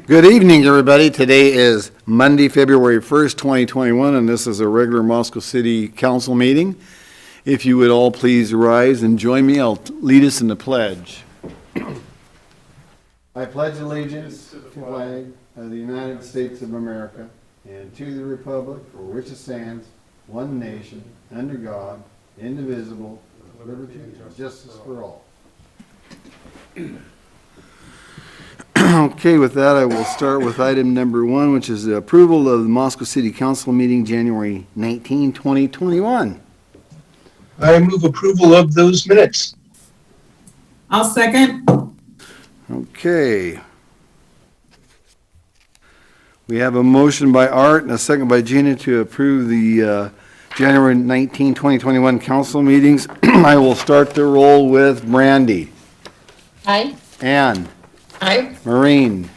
Good evening, everybody. Today is Monday, February 1st, 2021, and this is a regular Moscow City Council meeting. If you would all please rise and join me, I'll lead us in the pledge. I pledge allegiance to the flag of the United States of America and to the republic for which it stands, one nation, under God, indivisible, with liberty and justice for all. Okay, with that, I will start with item number 1, which is the approval of the Moscow City Council meeting January 19, 2021. I move approval of those minutes. I'll second. Okay. We have a motion by Art and a second by Gina to approve the January 19, 2021 council meetings. I will start the roll with Brandy. Aye. Ann. Aye. Maureen.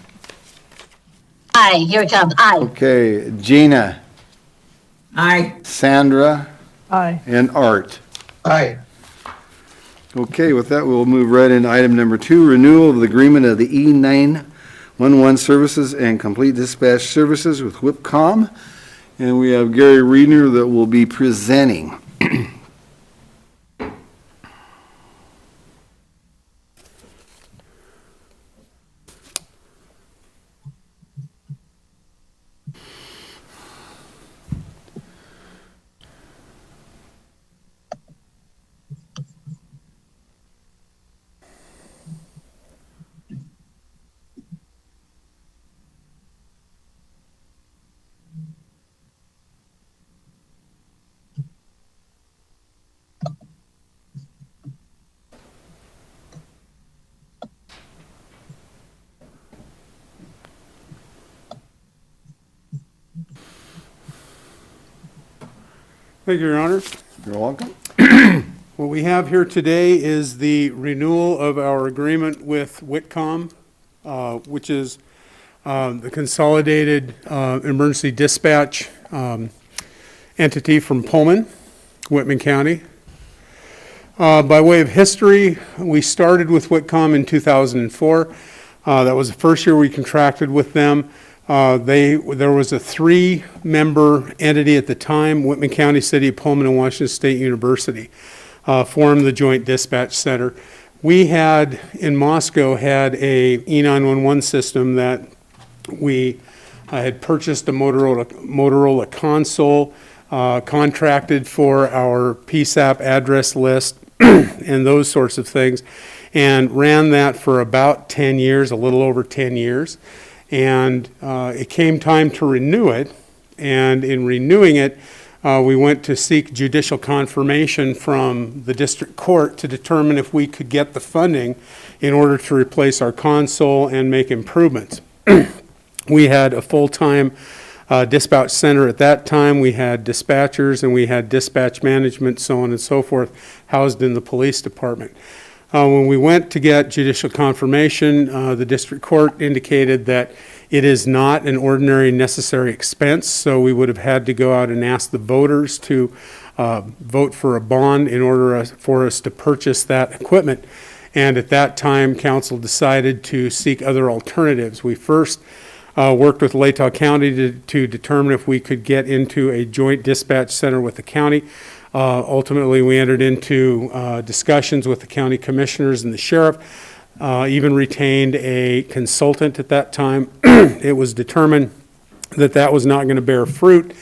Aye, here it comes. Aye. Okay, Gina. Aye. Sandra. Aye. And Art. Aye. Okay, with that, we'll move right into item number 2, renewal of the agreement of the E911 services and complete dispatch services with Whitcom. And we have Gary Reedner that will be presenting. Thank you, Your Honor. You're welcome. What we have here today is the renewal of our agreement with Whitcom, which is the consolidated emergency dispatch entity from Pullman, Whitman County. By way of history, we started with Whitcom in 2004. That was the first year we contracted with them. There was a 3-member entity at the time, Whitman County, City of Pullman, and Washington State University, formed the Joint Dispatch Center. We had, in Moscow, had a E911 system that we had purchased a Motorola console, contracted for our PSAP address list, and those sorts of things, and ran that for about 10 years, a little over 10 years. And it came time to renew it, and in renewing it, we went to seek judicial confirmation from the district court to determine if we could get the funding in order to replace our console and make improvements. We had a full-time dispatch center at that time. We had dispatchers and we had dispatch management, so on and so forth, housed in the police department. When we went to get judicial confirmation, the district court indicated that it is not an ordinary necessary expense, so we would have had to go out and ask the voters to vote for a bond in order for us to purchase that equipment. And at that time, council decided to seek other alternatives. We first worked with Latah County to determine if we could get into a joint dispatch center with the county. Ultimately, we entered into discussions with the county commissioners and the sheriff, even retained a consultant at that time. It was determined that that was not going to bear fruit,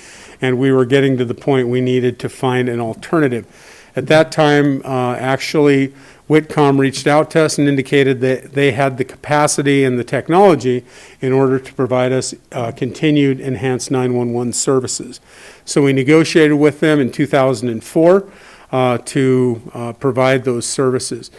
and we were getting to the point we needed to find an alternative. At that time, actually, Whitcom reached out to us and indicated that they had the capacity and the technology in order to provide us continued enhanced 911 services. So we negotiated with them in 2004 to provide those services.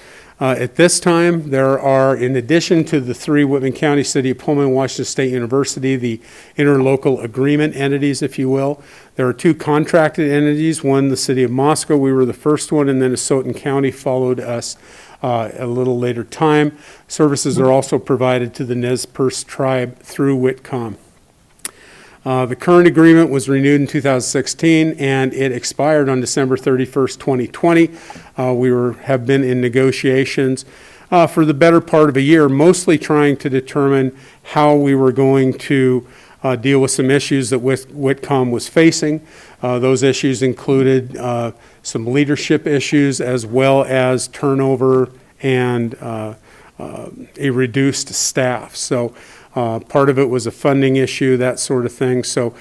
At this time, there are, in addition to the 3 Whitman County, City of Pullman, Washington State University, the interlocal agreement entities, if you will, there are 2 contracted entities, one the City of Moscow, we were the first one, and then Asotin County followed us a little later time. Services are also provided to the Nez Perce tribe through Whitcom. The current agreement was renewed in 2016, and it expired on December 31st, 2020. We have been in negotiations for the better part of a year, mostly trying to determine how we were going to deal with some issues that Whitcom was facing. Those issues included some leadership issues as well as turnover and a reduced staff. So part of it was a funding issue, that sort of thing. So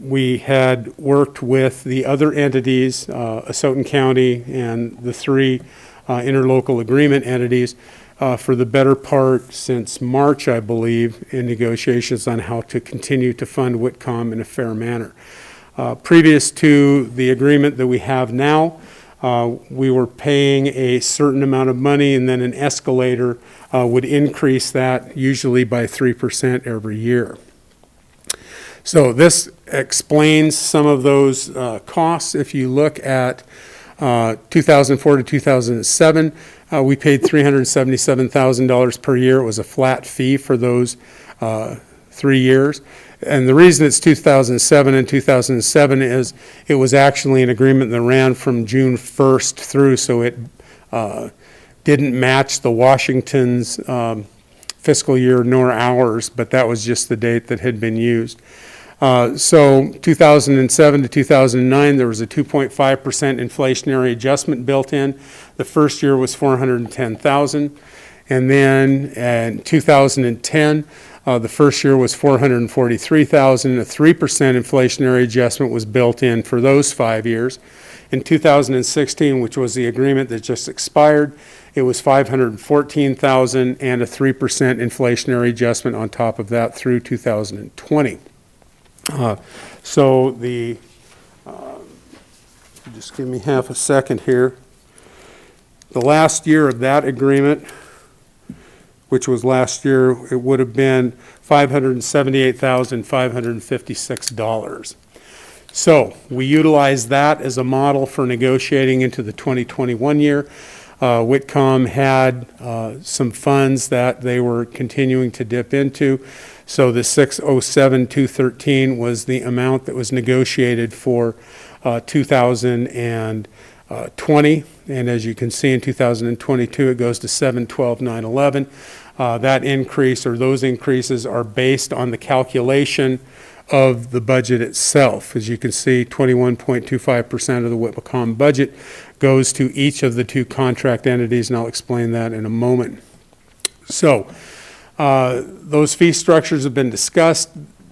we had worked with the other entities, Asotin County and the three interlocal agreement entities for the better part since March, I believe, in negotiations on how to continue to fund Whitcom in a fair manner. Previous to the agreement that we have now, we were paying a certain amount of money, and then an escalator would increase that usually by 3% every year. So this explains some of those costs. If you look at 2004 to 2007, we paid $377,000 per year. It was a flat fee for those 3 years. And the reason it's 2007 and 2007 is it was actually an agreement that ran from June 1st through, so it didn't match the Washington's fiscal year nor ours, but that was just the date that had been used. So 2007 to 2009, there was a 2.5% inflationary adjustment built in. The first year was $410,000. And then in 2010, the first year was $443,000. A 3% inflationary adjustment was built in for those 5 years. In 2016, which was the agreement that just expired, it was $514,000 and a 3% inflationary adjustment on top of that through 2020. So the, just give me half a second here. The last year of that agreement, which was last year, it would have been $578,556. So we utilized that as a model for negotiating into the 2021 year. Whitcom had some funds that they were continuing to dip into. So the $607,213 was the amount that was negotiated for 2020. And as you can see in 2022, it goes to $712,911. That increase, or those increases, are based on the calculation of the budget itself. As you can see, 21.25% of the Whitcom budget goes to each of the two contract entities, and I'll explain that in a moment. So those fee structures have been discussed.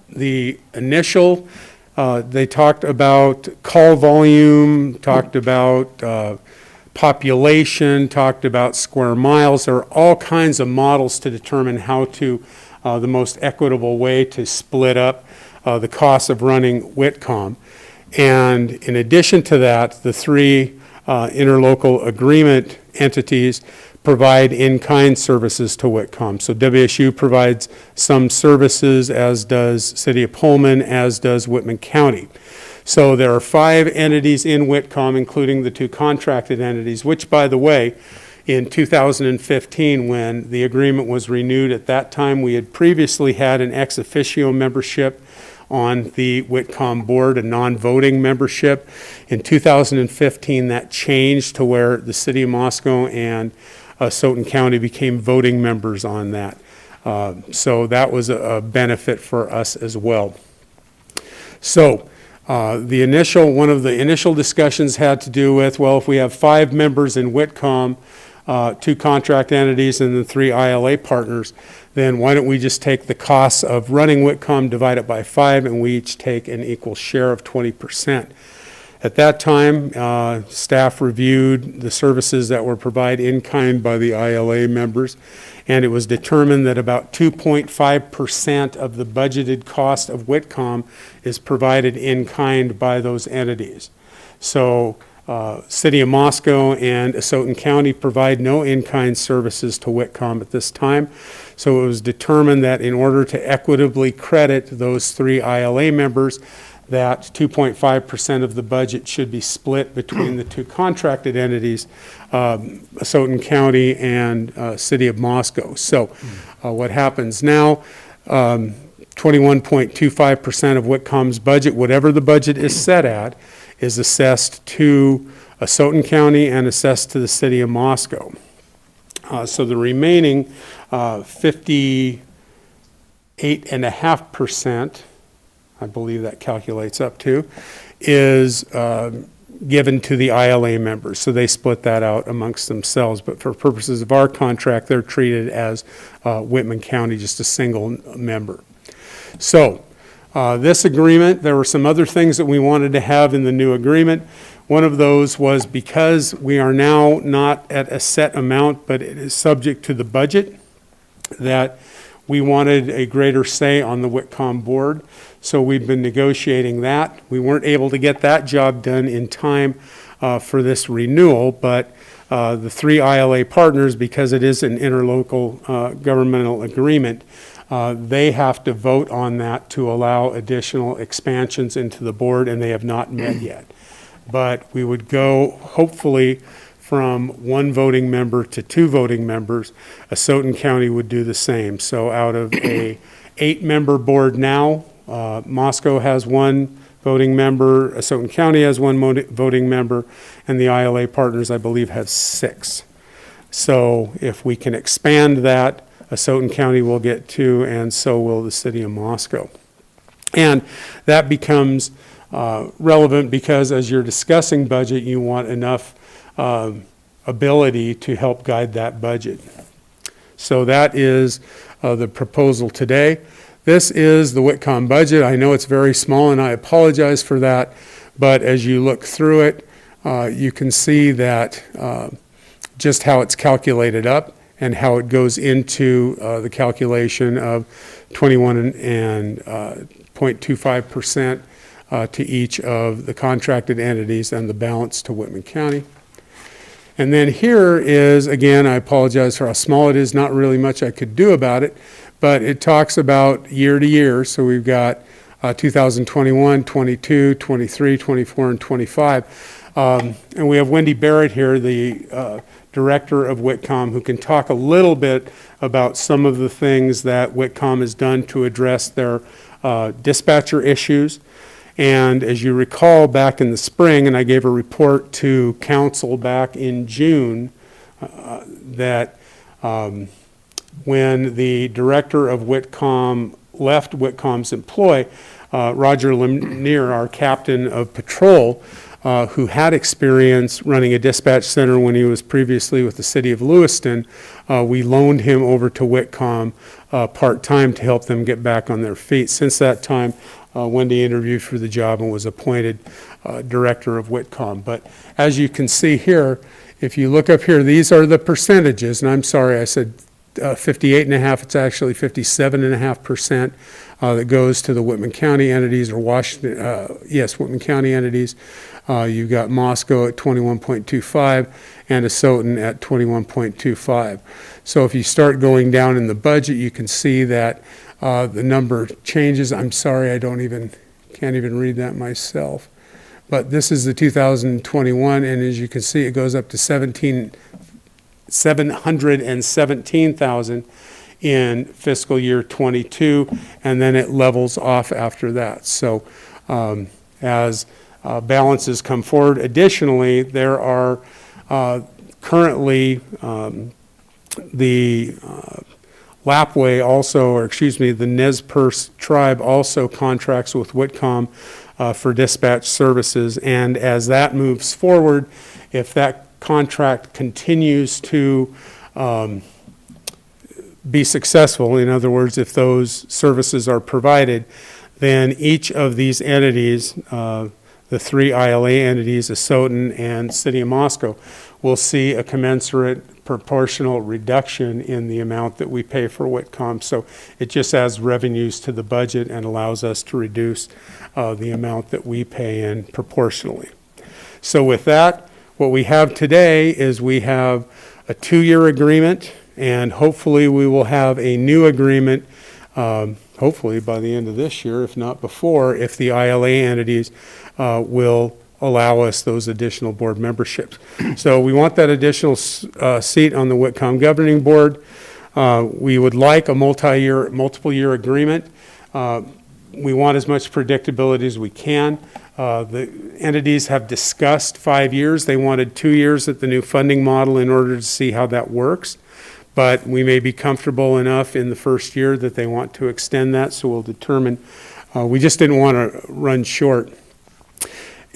The initial, they talked about call volume, talked about population, talked about square miles. There are all kinds of models to determine how to, the most equitable way to split up the cost of running Whitcom. And in addition to that, the three interlocal agreement entities provide in-kind services to Whitcom. So WSU provides some services, as does City of Pullman, as does Whitman County. So there are 5 entities in Whitcom, including the 2 contracted entities, which, by the way, in 2015, when the agreement was renewed, at that time we had previously had an ex officio membership on the Whitcom board, a non-voting membership. In 2015, that changed to where the City of Moscow and Asotin County became voting members on that. So that was a benefit for us as well. So one of the initial discussions had to do with, well, if we have 5 members in Whitcom, 2 contract entities and the 3 ILA partners, then why don't we just take the costs of running Whitcom, divide it by 5, and we each take an equal share of 20%. At that time, staff reviewed the services that were provided in kind by the ILA members, and it was determined that about 2.5% of the budgeted cost of Whitcom is provided in kind by those entities. So City of Moscow and Asotin County provide no in-kind services to Whitcom at this time. So it was determined that in order to equitably credit those 3 ILA members, that 2.5% of the budget should be split between the 2 contracted entities, Asotin County and City of Moscow. So what happens now, 21.25% of Whitcom's budget, whatever the budget is set at, is assessed to Asotin County and assessed to the City of Moscow. So the remaining 58.5%, I believe that calculates up to, is given to the ILA members. So they split that out amongst themselves. But for purposes of our contract, they're treated as Whitman County, just a single member. So this agreement, there were some other things that we wanted to have in the new agreement. One of those was because we are now not at a set amount, but it is subject to the budget, that we wanted a greater say on the Whitcom board. So we've been negotiating that. We weren't able to get that job done in time for this renewal, but the three ILA partners, because it is an interlocal governmental agreement, they have to vote on that to allow additional expansions into the board, and they have not met yet. But we would go, hopefully, from one voting member to two voting members. Asotin County would do the same. So out of a 8-member board now, Moscow has one voting member, Asotin County has one voting member, and the ILA partners, I believe, have 6. So if we can expand that, Asotin County will get 2, and so will the city of Moscow. And that becomes relevant because as you're discussing budget, you want enough ability to help guide that budget. So that is the proposal today. This is the Whitcom budget. I know it's very small and I apologize for that, but as you look through it, you can see that just how it's calculated up and how it goes into the calculation of 21.25% to each of the contracted entities and the balance to Whitman County. And then here is, again, I apologize for how small it is, not really much I could do about it, but it talks about year to year. So we've got 2021, 22, 23, 24, and 25. And we have Wendy Barrett here, the director of Whitcom, who can talk a little bit about some of the things that Whitcom has done to address their dispatcher issues. And as you recall, back in the spring, and I gave a report to council back in June, that when the director of Whitcom left Whitcom's employ, Roger Lemire, our captain of patrol, who had experience running a dispatch center when he was previously with the city of Lewiston, we loaned him over to Whitcom part-time to help them get back on their feet. Since that time, Wendy interviewed for the job and was appointed director of Whitcom. But as you can see here, if you look up here, these are the percentages, and I'm sorry, I said 58.5, it's actually 57.5% that goes to the Whitman County entities, or Washington, Whitman County entities. You've got Moscow at 21.25 and Asotin at 21.25. So if you start going down in the budget, you can see that the number changes. I'm sorry, can't even read that myself. But this is the 2021, and as you can see, it goes up to 717,000 in fiscal year 22, and then it levels off after that. So as balances come forward, additionally, there are currently the Lapway also, or excuse me, the Nez Perce tribe also contracts with Whitcom for dispatch services. And as that moves forward, if that contract continues to be successful, in other words, if those services are provided, then each of these entities, the 3 ILA entities, Asotin and City of Moscow, will see a commensurate proportional reduction in the amount that we pay for Whitcom. So it just adds revenues to the budget and allows us to reduce the amount that we pay in proportionally. So with that, what we have today is we have a 2-year agreement, and hopefully we will have a new agreement, hopefully by the end of this year, if not before, if the ILA entities will allow us those additional board memberships. So we want that additional seat on the Whitcom governing board. We would like a multiple year agreement. We want as much predictability as we can. The entities have discussed 5 years. They wanted 2 years at the new funding model in order to see how that works. but we may be comfortable enough in the first year that they want to extend that, so we'll determine. We just didn't want to run short.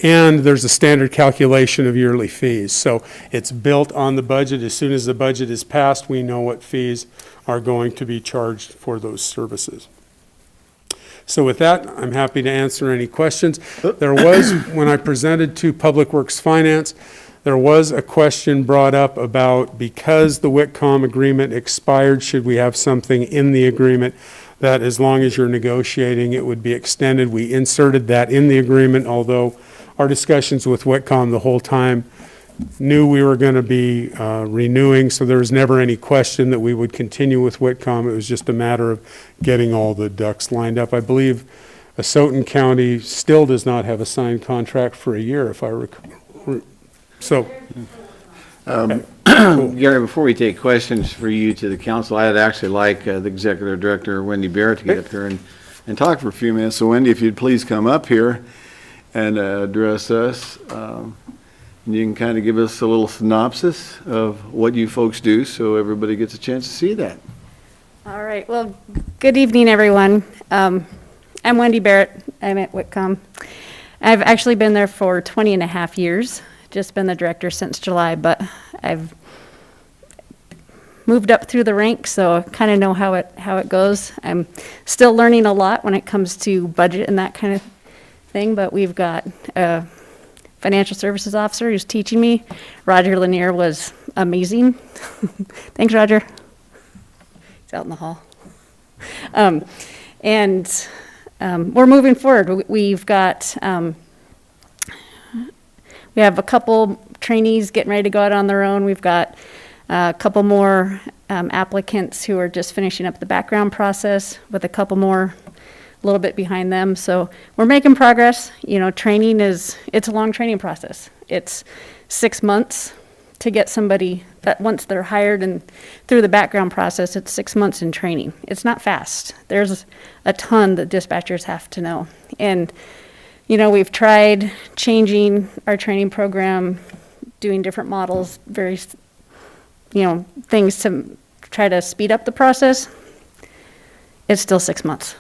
And there's a standard calculation of yearly fees. So it's built on the budget. As soon as the budget is passed, we know what fees are going to be charged for those services. So with that, I'm happy to answer any questions. There was, when I presented to Public Works Finance, there was a question brought up about, because the Whitcom agreement expired, should we have something in the agreement that as long as you're negotiating, it would be extended? We inserted that in the agreement, although our discussions with Whitcom the whole time knew we were going to be renewing, so there was never any question that we would continue with Whitcom. It was just a matter of getting all the ducks lined up. I believe Asotin County still does not have a signed contract for a year, if I recall. So, Gary, before we take questions for you to the council, I'd actually like the Executive Director, Wendy Barrett, to get up here and talk for a few minutes. So Wendy, if you'd please come up here and address us. You can kind of give us a little synopsis of what you folks do so everybody gets a chance to see that. All right, well, good evening, everyone. I'm Wendy Barrett. I'm at Whitcom. I've actually been there for 20 and a half years, just been the director since July, but I've moved up through the ranks, so I kind of know how it goes. I'm still learning a lot when it comes to budget and that kind of thing, but we've got a financial services officer who's teaching me. Roger Lanier was amazing. Thanks, Roger. He's out in the hall. We're moving forward. We've got, we have a couple trainees getting ready to go out on their own. We've got a couple more applicants who are just finishing up the background process, with a couple more a little bit behind them. So we're making progress. You know, training it's a long training process. It's 6 months to get somebody that, once they're hired and through the background process, it's 6 months in training. It's not fast. There's a ton that dispatchers have to know. And, you know, we've tried changing our training program, doing different models, various, things to try to speed up the process. It's still 6 months.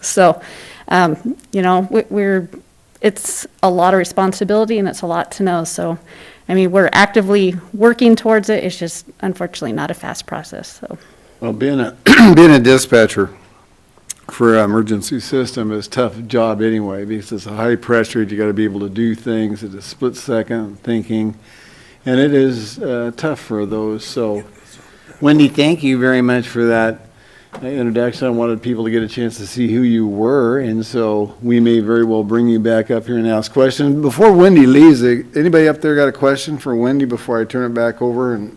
So, it's a lot of responsibility and it's a lot to know. So, I mean, we're actively working towards it. It's just unfortunately not a fast process. So, Well, being a dispatcher for an emergency system is a tough job anyway, because it's a high pressure. You got to be able to do things at a split second thinking, and it is tough for those. So, Wendy, thank you very much for that introduction. I wanted people to get a chance to see who you were, and so we may very well bring you back up here and ask questions. Before Wendy leaves, anybody up there got a question for Wendy before I turn it back over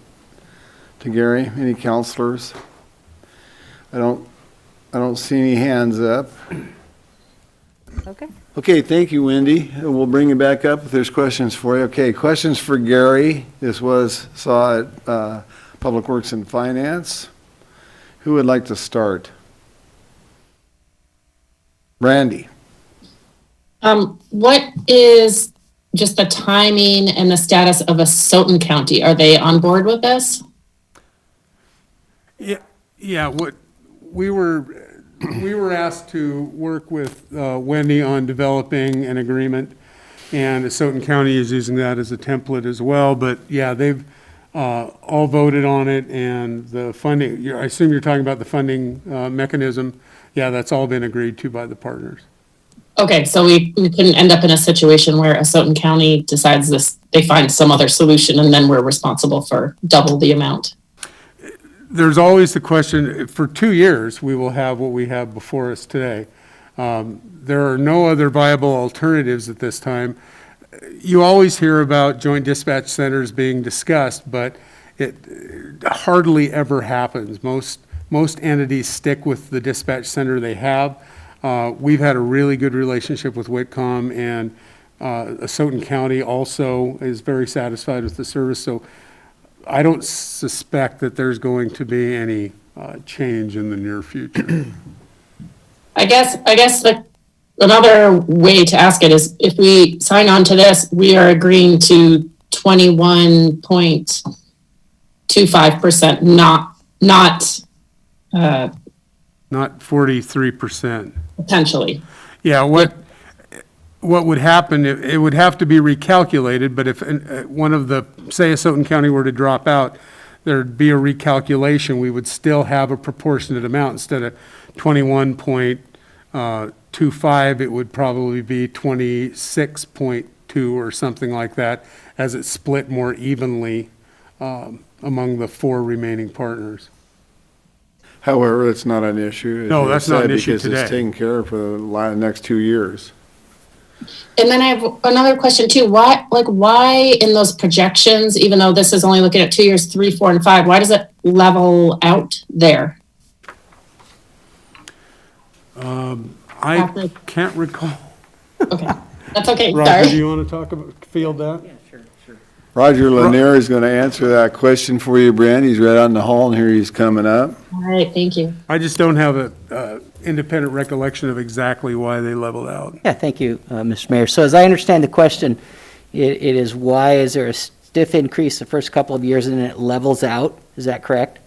to Gary? Any counselors? I don't see any hands up. okay. Okay, thank you, Wendy. We'll bring you back up if there's questions for you. Okay, questions for Gary. This saw at Public Works and Finance. Who would like to start? Randy. What is just the timing and the status of Asotin County? Are they on board with this? Yeah. What we were asked to work with Wendy on developing an agreement, and Asotin County is using that as a template as well. But yeah, they've all voted on it, and the funding, I assume you're talking about the funding mechanism. Yeah, that's all been agreed to by the partners. Okay, so we couldn't end up in a situation where Asotin County decides they find some other solution, and then we're responsible for double the amount. There's always the question, for 2 years, we will have what we have before us today. There are no other viable alternatives at this time. You always hear about joint dispatch centers being discussed, but it hardly ever happens. Most entities stick with the dispatch center they have. We've had a really good relationship with Whitcom, and Asotin County also is very satisfied with the service. So I don't suspect that there's going to be any change in the near future. I guess another way to ask it is, if we sign on to this, we are agreeing to 21.25%, not not Not 43%. potentially. Yeah, what would happen, it would have to be recalculated, but if one of the, say Asotin County were to drop out, there'd be a recalculation, we would still have a proportionate amount. Instead of 21.25, it would probably be 26.2 or something like that, as it's split more evenly among the 4 remaining partners. However, it's not an issue. as No, you that's not an said, issue because it's today. taken care of for the next 2 years. And then I have another question too. Why in those projections, even though this is only looking at 2 years, 3, 4, and 5, why does it level out there? I can't recall. Okay, that's okay, Roger, do sorry. you want to talk about, field that? Roger Lanier is going to answer that question for you, Brent. He's right out in the hall, and here he's coming up. All right, thank you. I just don't have a independent recollection of exactly why they leveled out. Yeah, thank you, Mr. Mayor. So as I understand the question, it is why is there a stiff increase the first couple of years and then it levels out? Is that correct?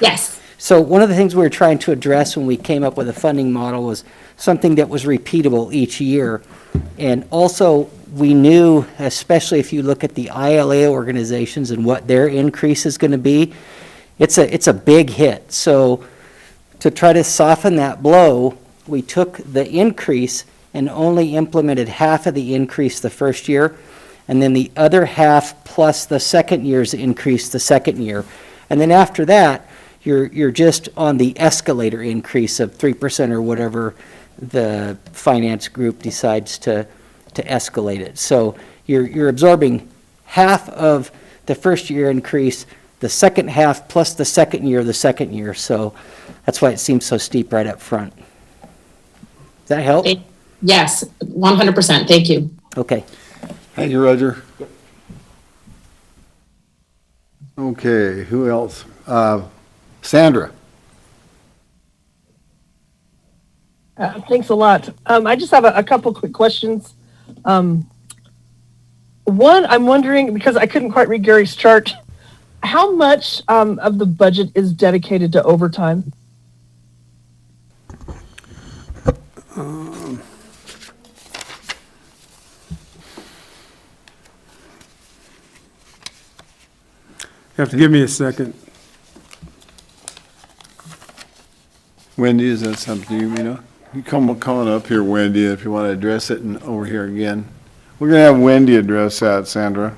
Yes, So one of the things we were trying to address when we came up with a funding model was something that was repeatable each year. And also, we knew, especially if you look at the ILA organizations and what their increase is going to be, it's a big hit. So to try to soften that blow, we took the increase and only implemented half of the increase the first year, and then the other half plus the second year's increase the second year. And then after that, you're just on the escalator increase of 3% or whatever the finance group decides to escalate it. So you're absorbing half of the first year increase, the second half plus the second year, so that's why it seems so steep right up front. Does that help? yes, 100%, thank you. Okay. Thank you, Roger. Okay, who else? Sandra? Thanks a lot. I just have a couple quick questions. One, I'm wondering, because I couldn't quite read Gary's chart, how much of the budget is dedicated to overtime? You have to give me a second. Wendy, is that something you know? You come on up here, Wendy, if you want to address it, and over here again. We're going to have Wendy address that, Sandra.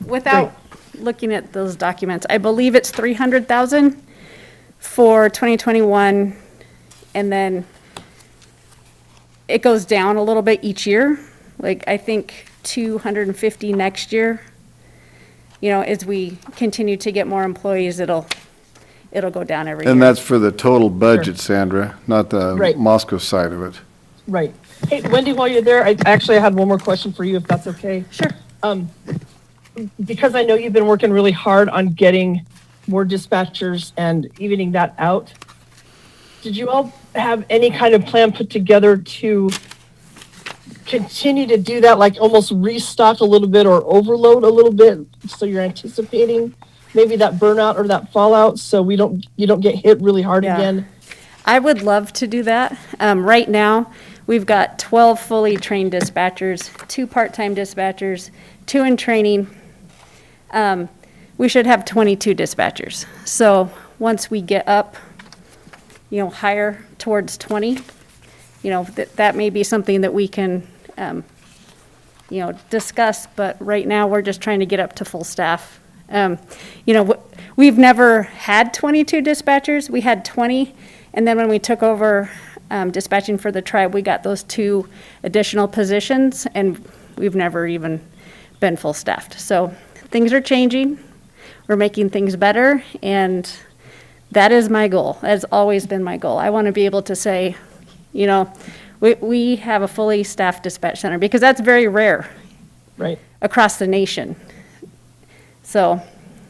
Without looking at those documents, I believe it's 300,000 for 2021, and then it goes down a little bit each year. Like, I think 250 next year. You know, as we continue to get more employees, it'll go down every year. And that's for the total budget, Sandra, not the Right. Moscow side of it. Right. Hey, Wendy, while you're there, I had one more question for you, if that's okay. Sure. Because I know you've been working really hard on getting more dispatchers and evening that out. Did you all have any kind of plan put together to continue to do that, like almost restock a little bit or overload a little bit, so you're anticipating maybe that burnout or that fallout, so you don't get hit really hard Yeah. again? I would love to do that. Right now, we've got 12 fully trained dispatchers, 2 part-time dispatchers, 2 in training. We should have 22 dispatchers. So once we get up, higher towards 20, that may be something that we can, discuss, but right now, we're just trying to get up to full staff. We've never had 22 dispatchers. We had 20, and then when we took over dispatching for the tribe, we got those 2 additional positions, and we've never even been full staffed. So things are changing. We're making things better, and that is my goal. That's always been my goal. I want to be able to say, we have a fully staffed dispatch center, because that's very rare Right. across the nation. So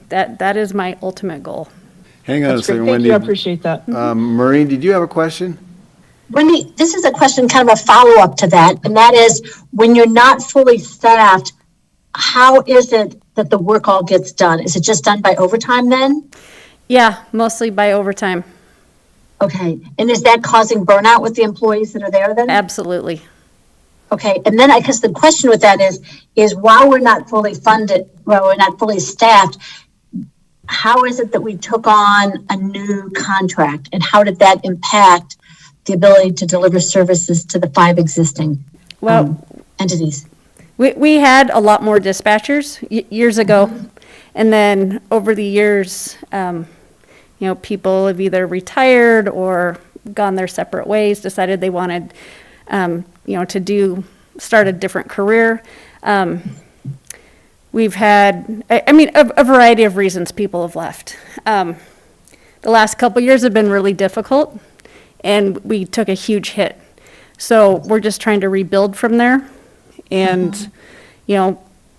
that is my ultimate goal. Hang on a That's great. second, Thank Wendy. you, I appreciate that. Maureen, did you have a question? Wendy, this is a question, kind of a follow-up to that, and that is, when you're not fully staffed, how is it that the work all gets done? Is it just done by overtime then? Yeah, mostly by overtime. Okay, and is that causing burnout with the employees that are there then? Absolutely. Okay, and then I guess the question with that is while we're not fully funded, well, we're not fully staffed, how is it that we took on a new contract and how did that impact the ability to deliver services to the 5 existing Well, entities? we had a lot more dispatchers years ago. And then over the years, people have either retired or gone their separate ways, decided they wanted, to start a different career. We've had, a variety of reasons people have left. The last couple years have been really difficult, and we took a huge hit. So we're just trying to rebuild from there and,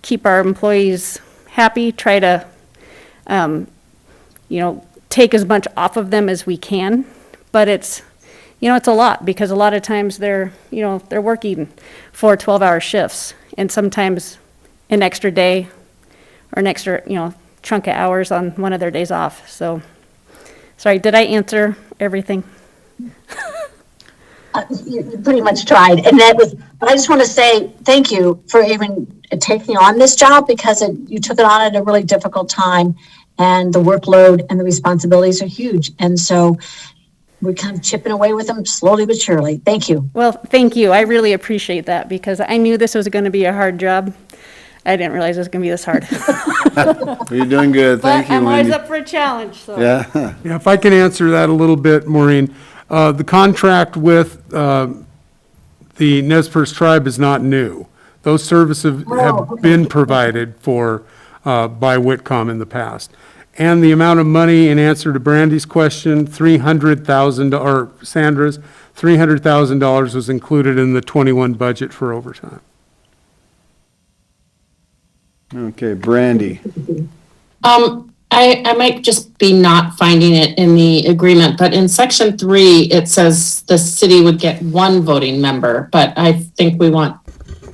keep our employees happy, try to, take as much off of them as we can. But it's a lot because a lot of times they're working 4 12-hour shifts and sometimes an extra day or an extra, chunk of hours on one of their days off. So, sorry, did I answer everything? You pretty much tried, and but I just want to say thank you for even taking on this job because you took it on at a really difficult time, and the workload and the responsibilities are huge, and so we're kind of chipping away with them slowly but surely. Thank you. Well, thank you. I really appreciate that because I knew this was going to be a hard job. I didn't realize it was going to be this hard. You're doing good. Thank But you, I'm always Wendy. up for a challenge, so. Yeah. Yeah, if I can answer that a little bit, Maureen. The contract with the Nez Perce tribe is not new. Those services have been provided for by Whitcom in the past. And the amount of money, in answer to Brandy's question, $300,000, or Sandra's, $300,000 was included in the 21 budget for overtime. Okay, Brandy. I might just be not finding it in the agreement, but in section 3, it says the city would get 1 voting member, but I think we want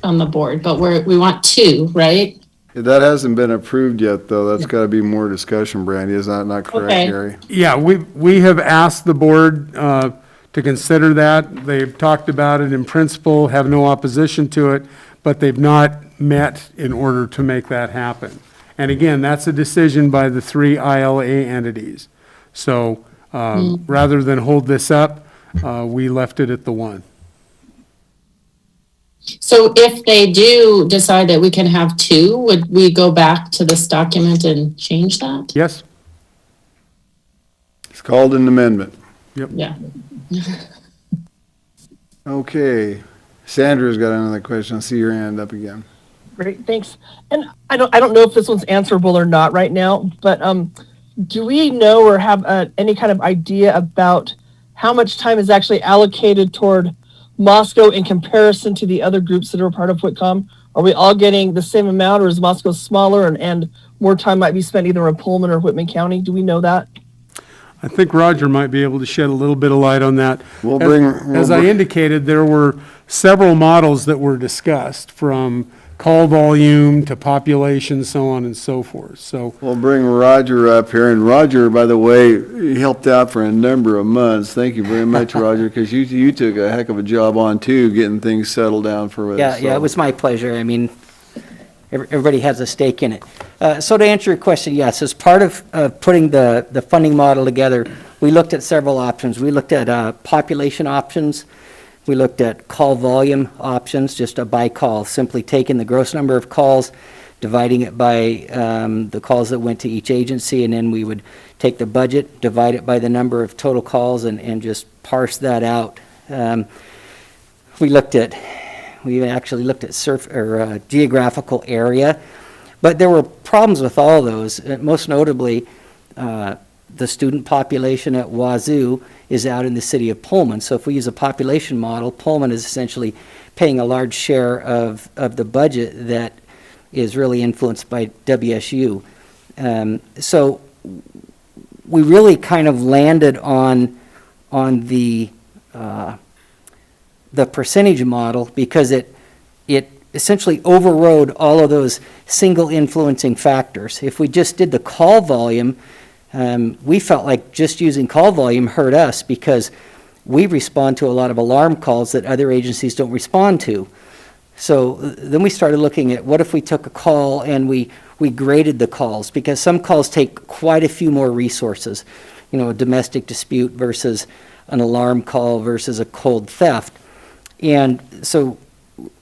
on the board, but we want 2, right? That hasn't been approved yet, though. That's got to be more discussion, Brandy. Is that not correct, Okay. Gary? Yeah, we have asked the board to consider that. They've talked about it in principle, have no opposition to it, but they've not met in order to make that happen. And again, that's a decision by the 3 ILA entities. So rather than hold this up, we left it at the 1. So if they do decide that we can have 2, would we go back to this document and change that? Yes? It's called an amendment. Yeah. Okay. Sandra's got another question. I see your hand up again. Great, thanks. And I don't know if this one's answerable or not right now, but do we know or have any kind of idea about how much time is actually allocated toward Moscow in comparison to the other groups that are part of Whitcom? Are we all getting the same amount, or is Moscow smaller and more time might be spent either in Pullman or Whitman County? Do we know that? I think Roger might be able to shed a little bit of light on that. As I indicated, there were several models that were discussed, from call volume to population, so on and so forth. So We'll bring Roger up here. And Roger, by the way, he helped out for a number of months. Thank you very much, Roger, because you took a heck of a job on, too, getting things settled down for us. Yeah, it was my pleasure. I mean, everybody has a stake in it. So to answer your question, yes, as part of putting the funding model together, we looked at several options. We looked at population options. We looked at call volume options, just a by call, simply taking the gross number of calls, dividing it by the calls that went to each agency, and then we would take the budget, divide it by the number of total calls, and just parse that out. We actually looked at geographical area, but there were problems with all those. Most notably, the student population at Wazoo is out in the city of Pullman. So if we use a population model, Pullman is essentially paying a large share of the budget that is really influenced by WSU. So we really kind of landed on the percentage model because it essentially overrode all of those single influencing factors. If we just did the call volume, we felt like just using call volume hurt us because we respond to a lot of alarm calls that other agencies don't respond to. So then we started looking at what if we took a call and we graded the calls, because some calls take quite a few more resources, a domestic dispute versus an alarm call versus a cold theft. And so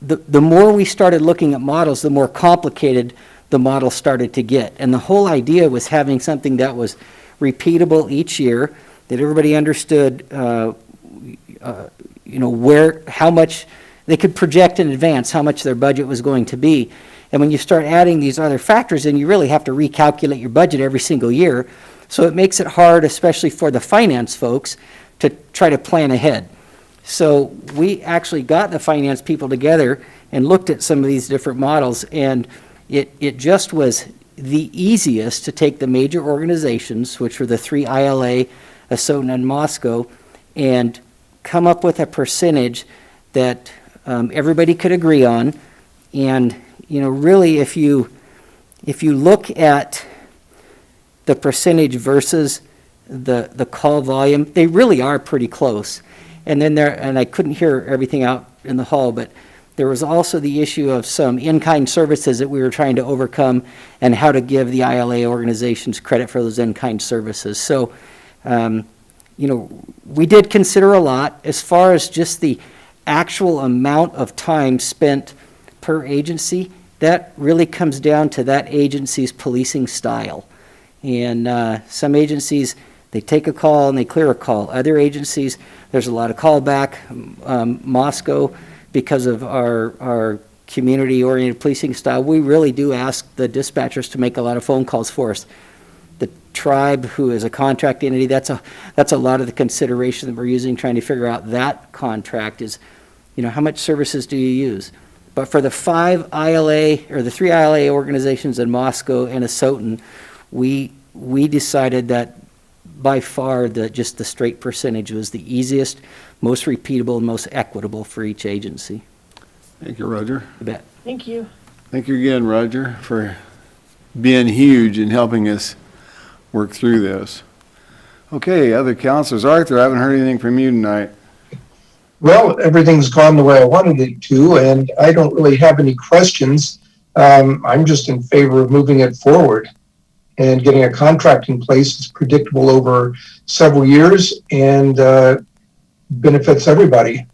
the more we started looking at models, the more complicated the model started to get. And the whole idea was having something that was repeatable each year, that everybody understood, how much they could project in advance how much their budget was going to be. And when you start adding these other factors in, you really have to recalculate your budget every single year. So it makes it hard, especially for the finance folks, to try to plan ahead. So we actually got the finance people together and looked at some of these different models, and it just was the easiest to take the major organizations, which were the 3 ILA, Asotin, and Moscow, and come up with a percentage that everybody could agree on. And really, if you look at the percentage versus the call volume, they really are pretty close. And then and I couldn't hear everything out in the hall, but there was also the issue of some in-kind services that we were trying to overcome, and how to give the ILA organizations credit for those in-kind services. So, we did consider a lot as far as just the actual amount of time spent per agency. That really comes down to that agency's policing style. And some agencies, they take a call and they clear a call. Other agencies, there's a lot of callback. Moscow, because of our community-oriented policing style, we really do ask the dispatchers to make a lot of phone calls for us. The tribe, who is a contract entity, that's a lot of the consideration that we're using, trying to figure out that contract is, how much services do you use? But for the 5 ILA, or the 3 ILA organizations in Moscow and Asotin, we decided that by far just the straight percentage was the easiest, most repeatable, and most equitable for each agency. Thank you, Roger. You bet. Thank you. Thank you again, Roger, for being huge in helping us work through this. Okay, other counselors. Arthur, I haven't heard anything from you tonight. Well, everything's gone the way I wanted it to, and I don't really have any questions. I'm just in favor of moving it forward and getting a contract in place that's predictable over several years and benefits everybody.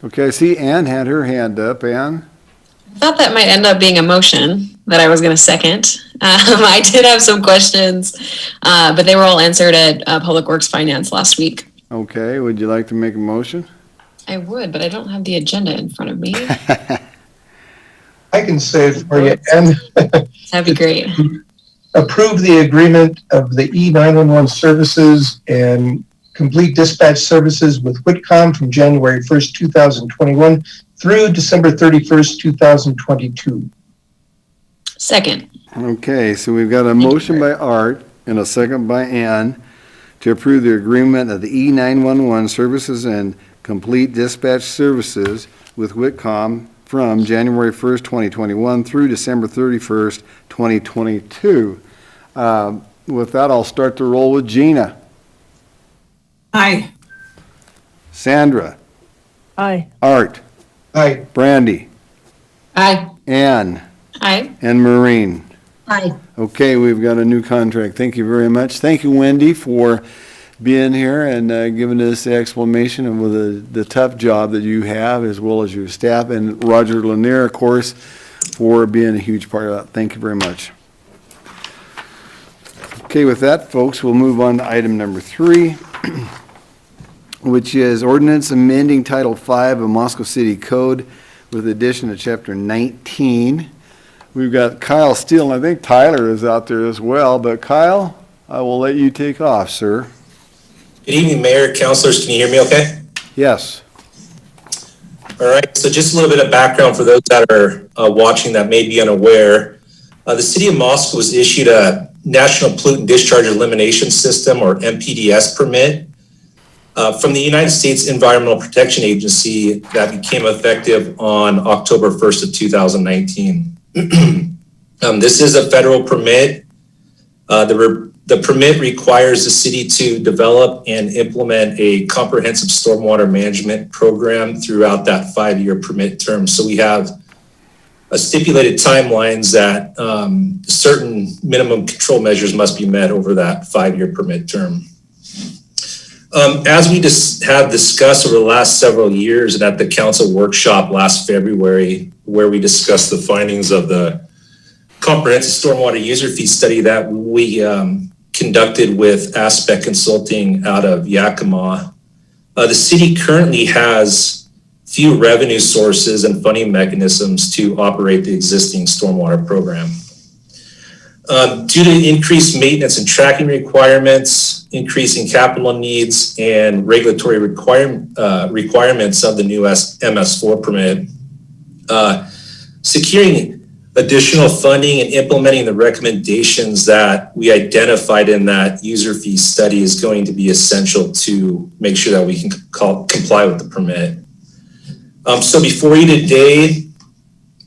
Okay, I see Ann had her hand up. Ann? I thought that might end up being a motion that I was going to second. I did have some questions, but they were all answered at Public Works Finance last week. Okay, would you like to make a motion? I would, but I don't have the agenda in front of me. I can say it for you. And That'd be great. approve the agreement of the E911 services and complete dispatch services with Whitcom from January 1st, 2021 through December 31st, 2022. Second. Okay, so we've got a motion by Art and a second by Ann to approve the agreement of the E911 services and complete dispatch services with Whitcom from January 1st, 2021 through December 31st, 2022. With that, I'll start the roll with Gina. Aye. Sandra. Aye. Art. Aye. Brandy. Aye. Ann. Aye. And Maureen. Aye. Okay, we've got a new contract. Thank you very much. Thank you, Wendy, for being here and giving us the explanation of the tough job that you have, as well as your staff, and Roger Lanier, of course, for being a huge part of that. Thank you very much. Okay, with that, folks, we'll move on to item number 3, which is ordinance amending Title 5 of Moscow City Code with addition to Chapter 19. We've got Kyle Steele, and I think Tyler is out there as well, but Kyle, I will let you take off, sir. Good evening, Mayor, councilors. Can you hear me okay? Yes. All right, so just a little bit of background for those that are watching that may be unaware. The city of Moscow was issued a National Pollutant Discharge Elimination System, or Mpds Permit, from the United States Environmental Protection Agency that became effective on October 1st of 2019. This is a federal permit The permit requires the city to develop and implement a comprehensive stormwater management program throughout that 5-year permit term. So we have stipulated timelines that certain minimum control measures must be met over that 5-year permit term. As we have discussed over the last several years and at the council workshop last February, where we discussed the findings of the comprehensive stormwater user fee study that we conducted with Aspect Consulting out of Yakima, the city currently has few revenue sources and funding mechanisms to operate the existing stormwater program. Due to increased maintenance and tracking requirements, increasing capital needs, and regulatory requirements of the new MS4 permit, securing additional funding and implementing the recommendations that we identified in that user fee study is going to be essential to make sure that we can comply with the permit. So before you today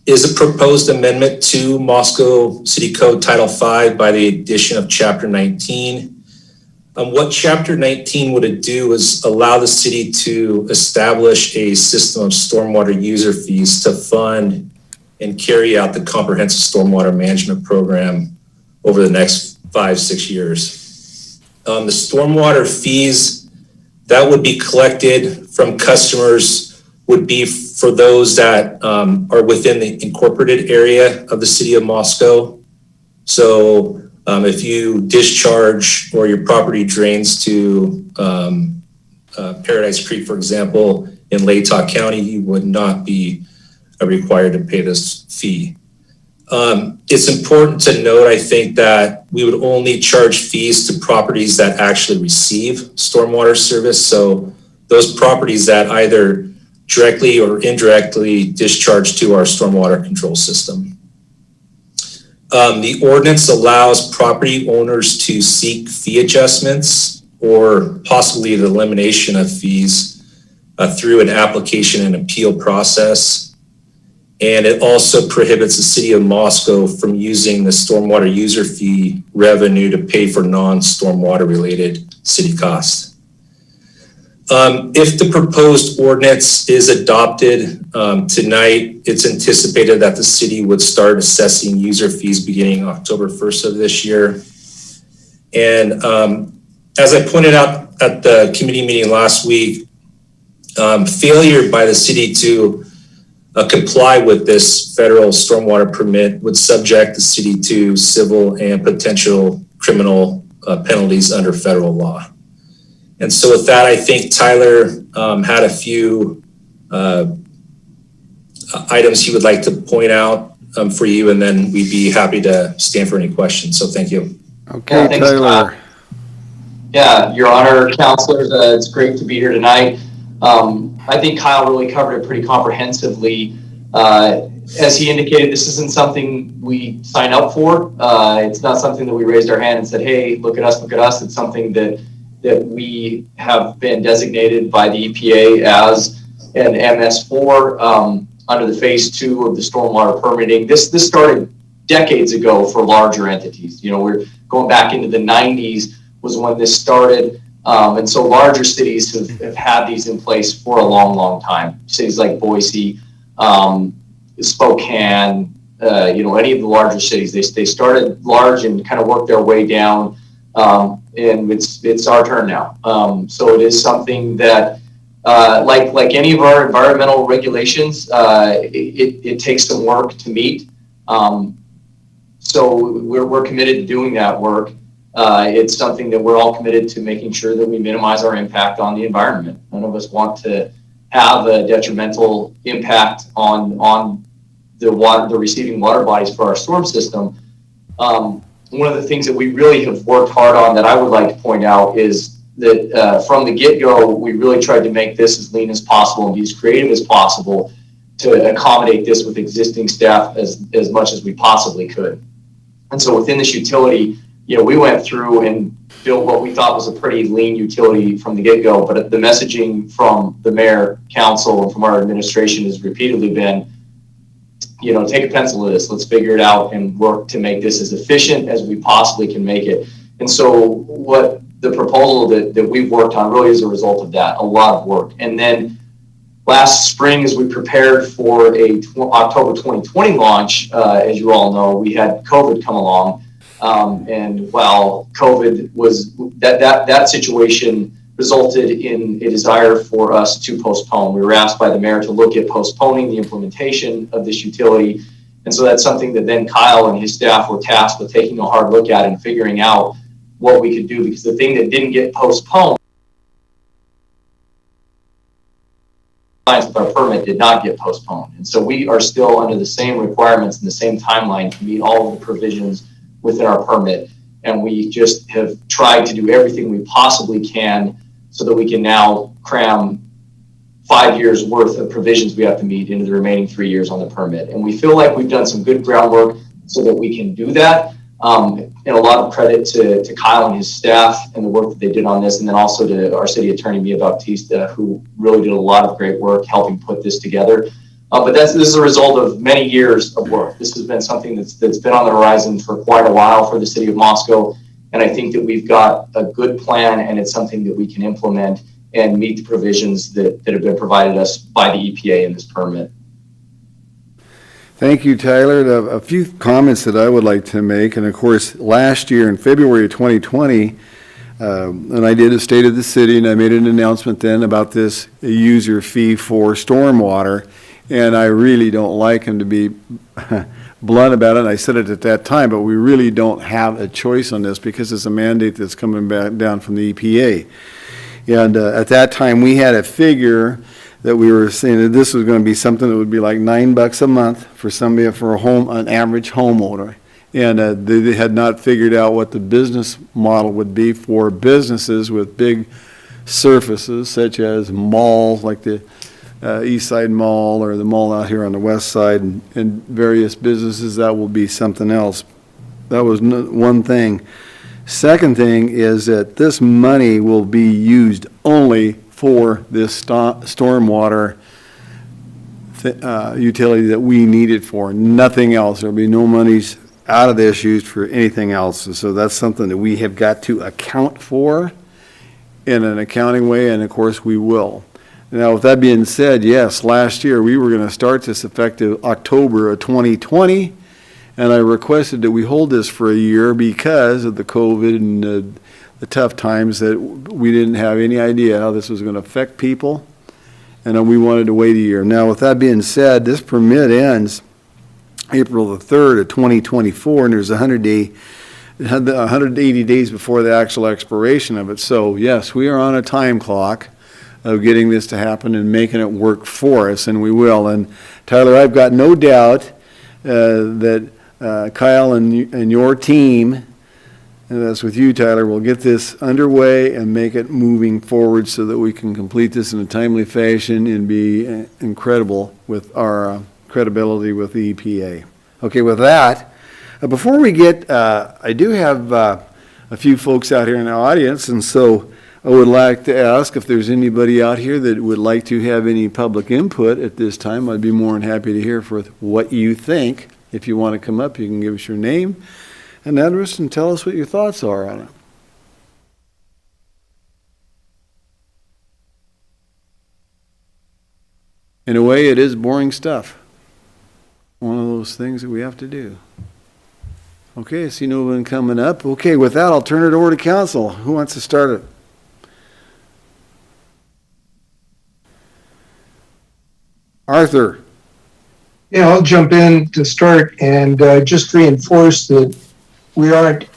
is a proposed amendment to Moscow City Code Title V by the addition of Chapter 19. What Chapter 19 would do is allow the city to establish a system of stormwater user fees to fund and carry out the comprehensive stormwater management program over the next 5-6 years. The stormwater fees that would be collected from customers would be for those that are within the incorporated area of the city of Moscow. So if you discharge or your property drains to Paradise Creek, for example, in Latah County, you would not be required to pay this fee. It's important to note, I think, that we would only charge fees to properties that actually receive stormwater service. So those properties that either directly or indirectly discharge to our stormwater control system. The ordinance allows property owners to seek fee adjustments or possibly the elimination of fees through an application and appeal process. And it also prohibits the city of Moscow from using the stormwater user fee revenue to pay for non-stormwater related city costs. If the proposed ordinance is adopted tonight, it's anticipated that the city would start assessing user fees beginning October 1st of this year. And as I pointed out at the committee meeting last week, failure by the city to comply with this federal stormwater permit would subject the city to civil and potential criminal penalties under federal law. And so with that, I think Tyler had a few items he would like to point out for you, and then we'd be happy to stand for any questions. So thank you. Okay, Yeah, thanks, Tyler. Yeah, Your Honor, counselors, it's great to be here tonight. I think Kyle really covered it pretty comprehensively. As he indicated, this isn't something we sign up for. It's not something that we raised our hand and said, hey, look at us, look at us. It's something that we have been designated by the EPA as an MS4 under the phase 2 of the stormwater permitting. This started decades ago for larger entities. You know, we're going back into the 90s was when this started. And so larger cities have had these in place for a long, long time. Cities like Boise, Spokane, any of the larger cities, they started large and kind of worked their way down. And it's our turn now. So it is something that, like any of our environmental regulations, it takes some work to meet. So we're committed to doing that work. It's something that we're all committed to making sure that we minimize our impact on the environment. None of us want to have a detrimental impact on the receiving water bodies for our storm system. One of the things that we really have worked hard on that I would like to point out is that from the get-go, we really tried to make this as lean as possible and be as creative as possible to accommodate this with existing staff as much as we possibly could. And so within this utility, we went through and built what we thought was a pretty lean utility from the get-go, but the messaging from the mayor, council, and from our administration has repeatedly been, take a pencil to this. Let's figure it out and work to make this as efficient as we possibly can make it. And so what the proposal that we've worked on really is a result of that, a lot of work. And then last spring, as we prepared for a October 2020 launch, as you all know, we had COVID come along. And while COVID was, that situation resulted in a desire for us to postpone. We were asked by the mayor to look at postponing the implementation of this utility. And so that's something that then Kyle and his staff were tasked with taking a hard look at and figuring out what we could do, because the thing that didn't get postponed with our permit did not get postponed. And so we are still under the same requirements and the same timeline to meet all of the provisions within our permit. And we just have tried to do everything we possibly can so that we can now cram 5 years worth of provisions we have to meet into the remaining 3 years on the permit. And we feel like we've done some good groundwork so that we can do that. And a lot of credit to Kyle and his staff and the work that they did on this, and then also to our city attorney, Mia Bautista, who really did a lot of great work helping put this together. But this is a result of many years of work. This has been something that's been on the horizon for quite a while for the city of Moscow. And I think that we've got a good plan, and it's something that we can implement and meet the provisions that have been provided us by the EPA in this permit. Thank you, Tyler. A few comments that I would like to make, and of course, last year in February of 2020, and I did a State of the City, and I made an announcement then about this user fee for stormwater, and I really don't like him to be blunt about it, and I said it at that time, but we really don't have a choice on this because it's a mandate that's coming back down from the EPA. And at that time, we had a figure that we were saying that this was going to be something that would be like $9 a month for somebody, for an average homeowner. And they had not figured out what the business model would be for businesses with big surfaces, such as malls like the East Side Mall or the mall out here on the west side, and various businesses. That will be something else. That was one thing. Second thing is that this money will be used only for this stormwater utility that we need it for, nothing else. There'll be no monies out of this used for anything else. And so that's something that we have got to account for in an accounting way, and of course we will. Now, with that being said, yes, last year we were going to start this effective October of 2020, and I requested that we hold this for a year because of the COVID and the tough times that we didn't have any idea how this was going to affect people, and we wanted to wait a year. Now, with that being said, this permit ends April the 3rd of 2024, and there's 180 days before the actual expiration of it. So, yes, we are on a time clock of getting this to happen and making it work for us, and we will. And Tyler, I've got no doubt that Kyle and your team, and that's with you, Tyler, will get this underway and make it moving forward so that we can complete this in a timely fashion and be incredible with our credibility with the EPA. Okay, with that, before we get, I do have a few folks out here in the audience, and so I would like to ask if there's anybody out here that would like to have any public input at this time. I'd be more than happy to hear for what you think. If you want to come up, you can give us your name and address and tell us what your thoughts are on it. In a way, it is boring stuff. One of those things that we have to do. Okay, I see no one coming up. Okay, with that, I'll turn it over to council. Who wants to start it? Arthur. Yeah, I'll jump in to start and just reinforce that we aren't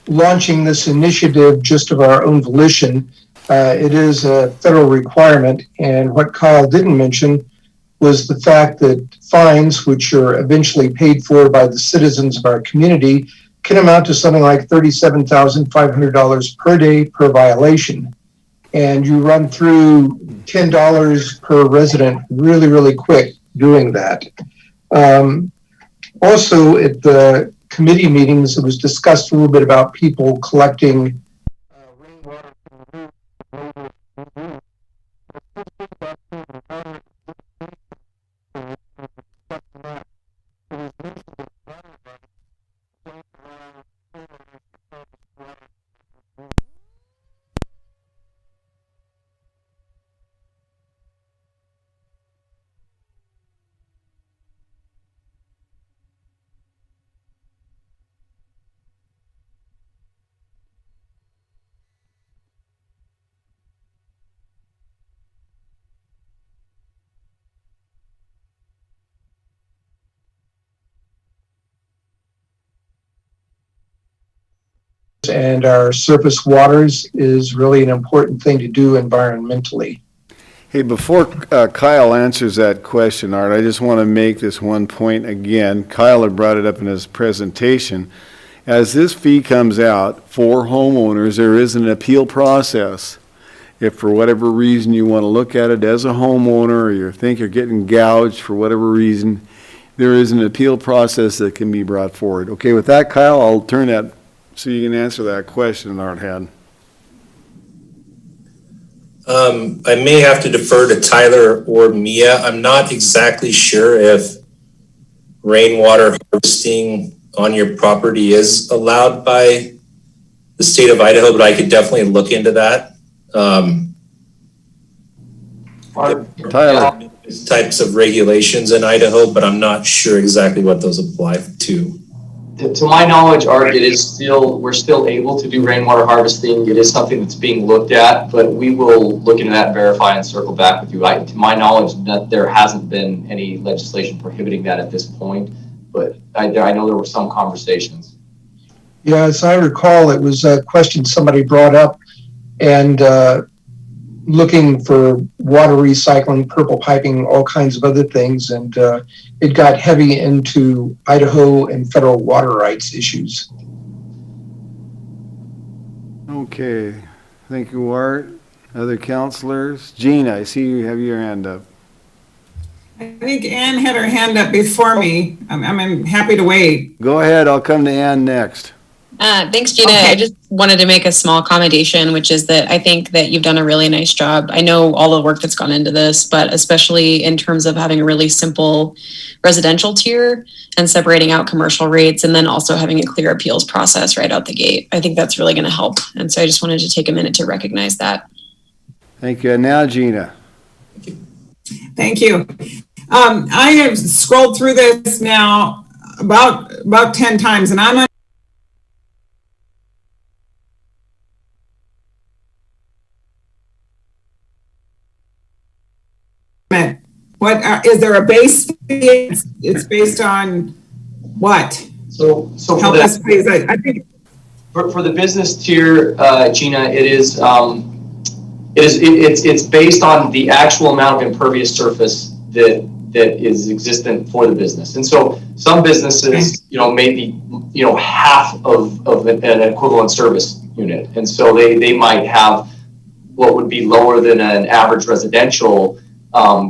launching this initiative just of our own volition. It is a federal requirement, and what Kyle didn't mention was the fact that fines, which are eventually paid for by the citizens of our community, can amount to something like $37,500 per day per violation. And you run through $10 per resident really, really quick doing that. Also, at the committee meetings, it was discussed a little bit about people collecting rainwater from the roof. and our surface waters is really an important thing to do environmentally. Hey, before Kyle answers that question, Art, I just want to make this one point again. Kyle had brought it up in his presentation. As this fee comes out for homeowners, there is an appeal process. If for whatever reason you want to look at it as a homeowner, or you think you're getting gouged for whatever reason, there is an appeal process that can be brought forward. Okay, with that, Kyle, I'll turn that so you can answer that question Art had. I may have to defer to Tyler or Mia. I'm not exactly sure if rainwater harvesting on your property is allowed by the state of Idaho, but I could definitely look into that. Tyler. Types of regulations in Idaho, but I'm not sure exactly what those apply to. To my knowledge, Art, we're still able to do rainwater harvesting. It is something that's being looked at, but we will look into that and verify and circle back with you. To my knowledge, that there hasn't been any legislation prohibiting that at this point, but I know there were some conversations. Yeah, as I recall, it was a question somebody brought up, and looking for water recycling, purple piping, all kinds of other things, and it got heavy into Idaho and federal water rights issues. Okay, thank you, Art. Other counselors? Gina, I see you have your hand up. I think Ann had her hand up before me. I'm happy to wait. Go ahead, I'll come to Ann next. Thanks, Gina. Okay. I just wanted to make a small commendation, which is that I think that you've done a really nice job. I know all the work that's gone into this, but especially in terms of having a really simple residential tier and separating out commercial rates, and then also having a clear appeals process right out the gate. I think that's really going to help. And so I just wanted to take a minute to recognize that. Thank you. And now Gina. Thank you. I have scrolled through this now about 10 times, and I'm is there a base fee? It's based on what? So Help us, please. I think for the business tier, Gina, it's based on the actual amount of impervious surface that is existent for the business. And so some businesses, maybe, half of an equivalent service unit. And so they might have what would be lower than an average residential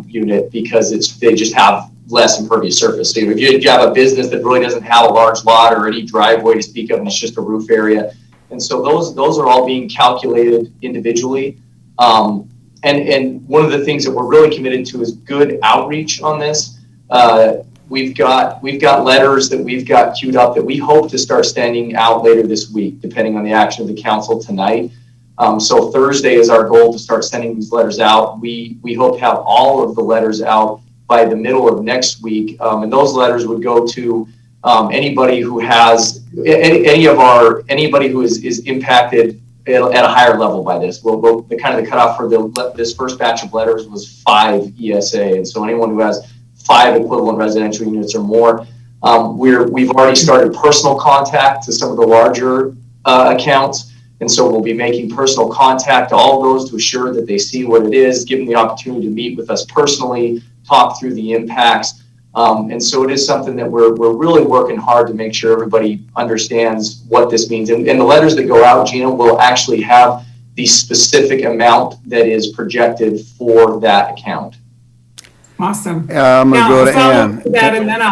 unit because they just have less impervious surface. So if you have a business that really doesn't have a large lot or any driveway to speak of, and it's just a roof area. And so those are all being calculated individually. And one of the things that we're really committed to is good outreach on this. We've got letters that we've got queued up that we hope to start sending out later this week, depending on the action of the council tonight. So Thursday is our goal to start sending these letters out. We hope to have all of the letters out by the middle of next week. And those letters would go to anybody who has anybody who is impacted at a higher level by this. The cutoff for this first batch of letters was 5 ESA. And so anyone who has 5 equivalent residential units or more, we've already started personal contact to some of the larger accounts. And so we'll be making personal contact to all of those to assure that they see what it is, give them the opportunity to meet with us personally, talk through the impacts. And so it is something that we're really working hard to make sure everybody understands what this means. And the letters that go out, Gina, will actually have the specific amount that is projected for that account. awesome. I'm going to go to Ann. That, and then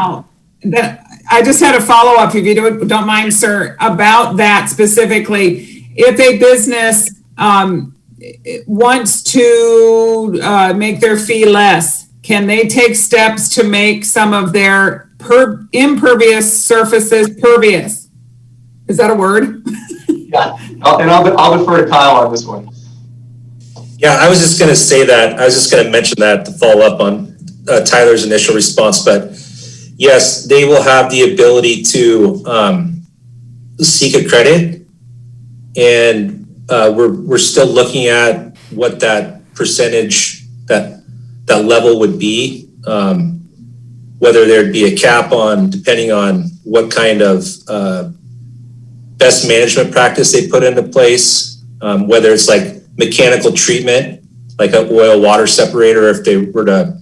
I just had a follow-up, if you don't mind, sir, about that specifically. If a business wants to make their fee less, can they take steps to make some of their impervious surfaces pervious? Is that a word? Yeah, and I'll defer to Kyle on this one. Yeah, I was just going to say that. I was just going to mention that to follow up on Tyler's initial response. But yes, they will have the ability to seek a credit. And we're still looking at what that percentage, that level would be, whether there'd be a cap on, depending on what kind of best management practice they put into place, whether it's like mechanical treatment, like an oil water separator, if they were to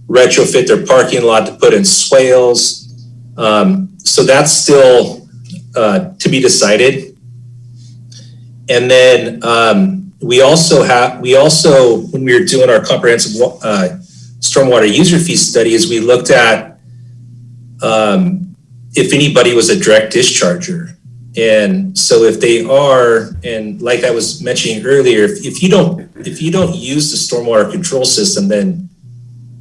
retrofit their parking lot to put in swales. So that's still to be decided. And then we also, when we were doing our comprehensive stormwater user fee studies, we looked at if anybody was a direct discharger. And so if they are, and like I was mentioning earlier, if you don't use the stormwater control system, then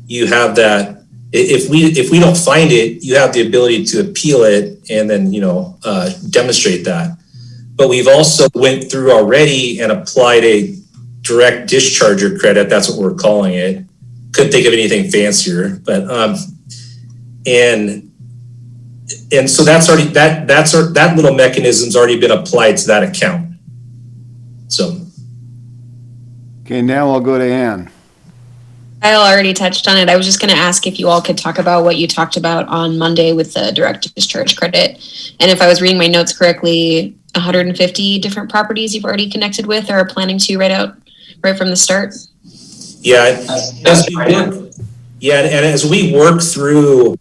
you have that. If we don't find it, you have the ability to appeal it and then demonstrate that. But we've also went through already and applied a direct discharger credit. That's what we're calling it. Couldn't think of anything fancier, but and so that's already that little mechanism's already been applied to that account. So. Okay, now I'll go to Ann. Kyle already touched on it. I was just going to ask if you all could talk about what you talked about on Monday with the direct discharge credit. And if I was reading my notes correctly, 150 different properties you've already connected with or are planning to right from the start? Yeah, and as we work through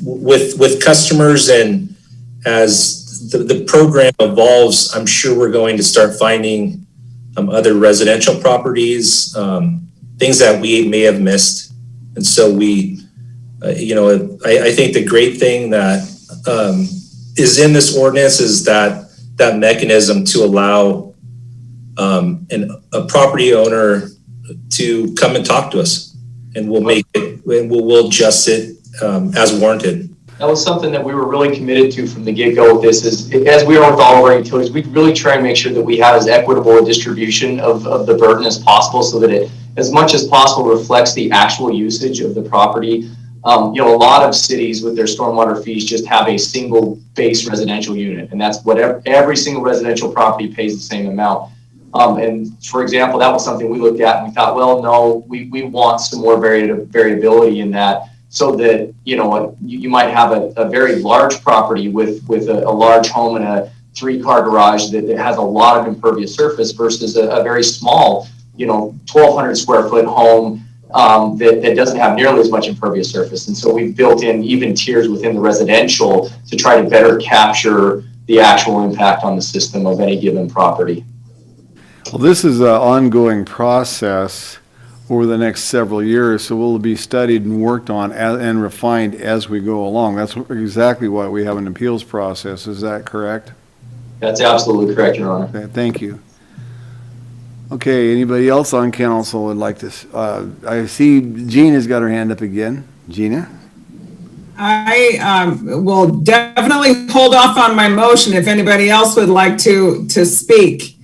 with customers and as the program evolves, I'm sure we're going to start finding other residential properties, things that we may have missed. And so we, I think the great thing that is in this ordinance is that mechanism to allow a property owner to come and talk to us, and we'll make it, and we'll adjust it as warranted. That was something that we were really committed to from the get-go with this, is as we are with all of our utilities, we really try and make sure that we have as equitable a distribution of the burden as possible, so that it, as much as possible, reflects the actual usage of the property. A lot of cities with their stormwater fees just have a single base residential unit, and that's what every single residential property pays the same amount. And for example, that was something we looked at and we thought, well, no, we want some more variability in that, so that, you might have a very large property with a large home and a 3-car garage that has a lot of impervious surface versus a very small, 1,200 square foot home that doesn't have nearly as much impervious surface. And so we've built in even tiers within the residential to try to better capture the actual impact on the system of any given property. Well, this is an ongoing process over the next several years, so will be studied and worked on and refined as we go along. That's exactly why we have an appeals process. Is that correct? That's absolutely correct, Your Honor. Okay, thank you. Okay, anybody else on council would like to? I see Gina's got her hand up again. Gina? I will definitely hold off on my motion if anybody else would like to speak.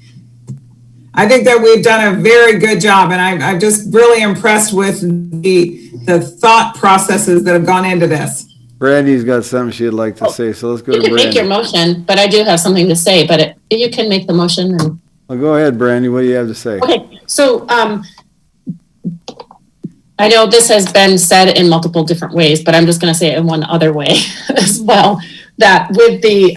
I think that we've done a very good job, and I'm just really impressed with the thought processes that have gone into this. Brandy's got something she'd like to say, so let's go to You can Brandy. make your motion, but I do have something to say, but you can make the motion. And Well, go ahead, Brandy. What do you have to say? okay, so I know this has been said in multiple different ways, but I'm just going to say it in one other way as well, that with the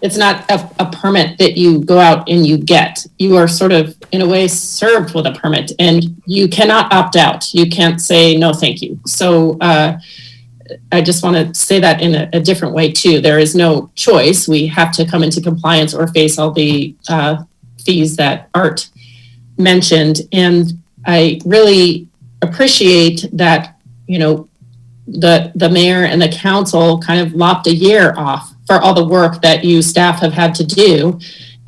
it's not a permit that you go out and you get. You are sort of, in a way, served with a permit, and you cannot opt out. You can't say, no, thank you. So I just want to say that in a different way, too. There is no choice. We have to come into compliance or face all the fees that Art mentioned. And I really appreciate that, the mayor and the council kind of lopped a year off for all the work that you staff have had to do.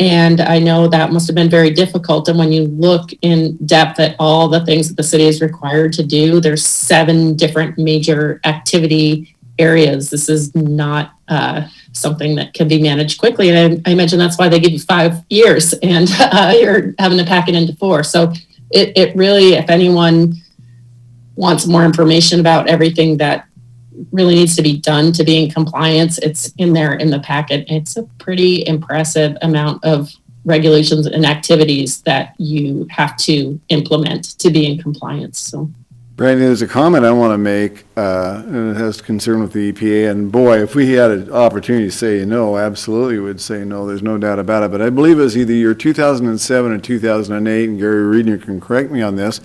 And I know that must have been very difficult. And when you look in depth at all the things that the city is required to do, there's 7 different major activity areas. This is not something that can be managed quickly. And I imagine that's why they give you 5 years and you're having to pack it into 4. So it really, if anyone wants more information about everything that really needs to be done to be in compliance, it's in there in the packet. It's a pretty impressive amount of regulations and activities that you have to implement to be in compliance. So Brandon, there's a comment I want to make, and it has concern with the EPA, and boy, if we had an opportunity to say no, absolutely would say no, there's no doubt about it, but I believe it was either year 2007 or 2008, and Gary Reed, you can correct me on this,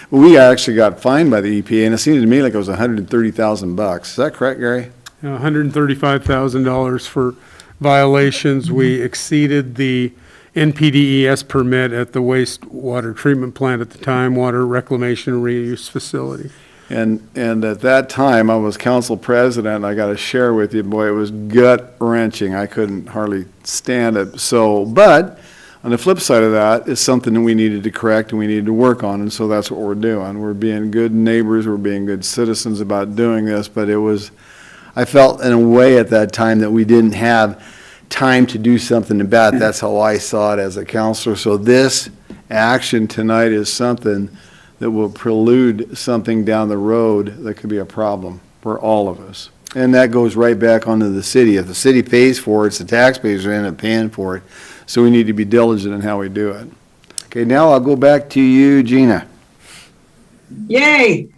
but we actually got fined by the EPA, and it seemed to me like it was $130,000. Is that correct, Gary? $135,000 for violations. We exceeded the Mpdes permit at the wastewater treatment plant at the time, water reclamation and reuse facility. And at that time, I was council president, and I got to share with you, boy, it was gut wrenching. I couldn't hardly stand it. So, but on the flip side of that, it's something that we needed to correct and we needed to work on, and so that's what we're doing. We're being good neighbors, we're being good citizens about doing this, but it was, I felt in a way at that time that we didn't have time to do something about it. That's how I saw it as a counselor. So this action tonight is something that will prelude something down the road that could be a problem for all of us. And that goes right back onto the city. If the city pays for it, it's the taxpayers who end up paying for it. So we need to be diligent in how we do it. Okay, now I'll go back to you, Gina. Yay.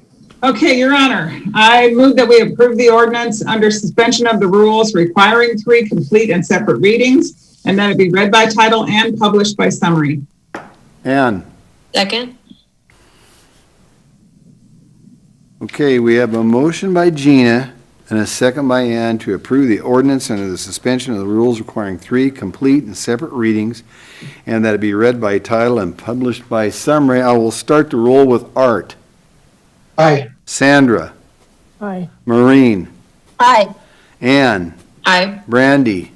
Okay, Your Honor, I move that we approve the ordinance under suspension of the rules requiring 3 complete and separate readings, and that it be read by title and published by summary. Ann. Second. Okay, we have a motion by Gina and a second by Ann to approve the ordinance under the suspension of the rules requiring 3 complete and separate readings, and that it be read by title and published by summary. I will start the roll with Art. Aye. Sandra. Aye. Maureen. Aye. Ann. Aye. Brandy.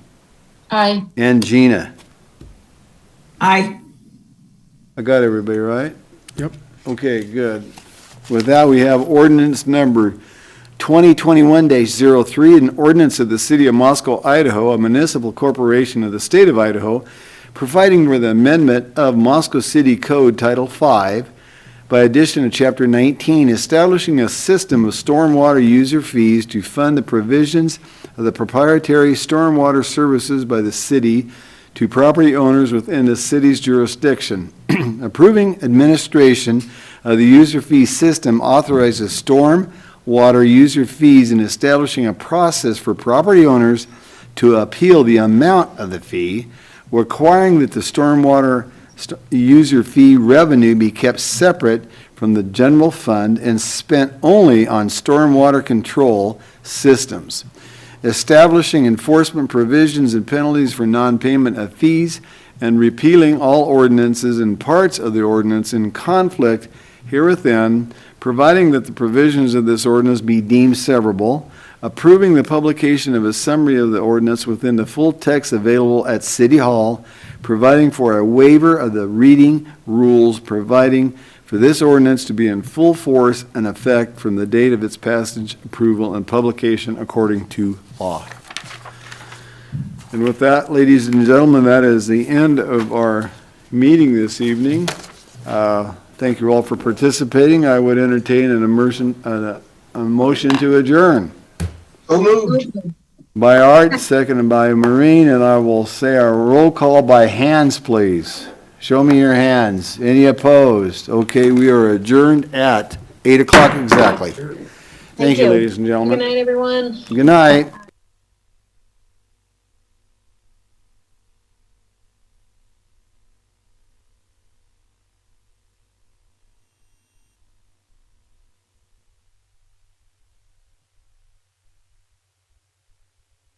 Aye. And Gina. Aye. I got everybody right? Yep. Okay, good. With that, we have ordinance number 2021-03, an ordinance of the City of Moscow, Idaho, a municipal corporation of the state of Idaho, providing for the amendment of Moscow City Code Title 5 by addition to Chapter 19, establishing a system of stormwater user fees to fund the provisions of the proprietary stormwater services by the city to property owners within the city's jurisdiction. Approving administration of the user fee system authorizes stormwater user fees and establishing a process for property owners to appeal the amount of the fee, requiring that the stormwater user fee revenue be kept separate from the general fund and spent only on stormwater control systems, establishing enforcement provisions and penalties for non-payment of fees, and repealing all ordinances and parts of the ordinance in conflict herewithin, providing that the provisions of this ordinance be deemed severable, approving the publication of a summary of the ordinance within the full text available at City Hall, providing for a waiver of the reading rules, providing for this ordinance to be in full force and effect from the date of its passage, approval, and publication according to law. And with that, ladies and gentlemen, that is the end of our meeting this evening. Thank you all for participating. I would entertain a motion to adjourn. So moved. By Art, seconded by Maureen, and I will say our roll call by hands, please. Show me your hands. Any opposed? Okay, we are adjourned at 8 o'clock exactly. Thank you, you. ladies and Good gentlemen. night, everyone. Good night.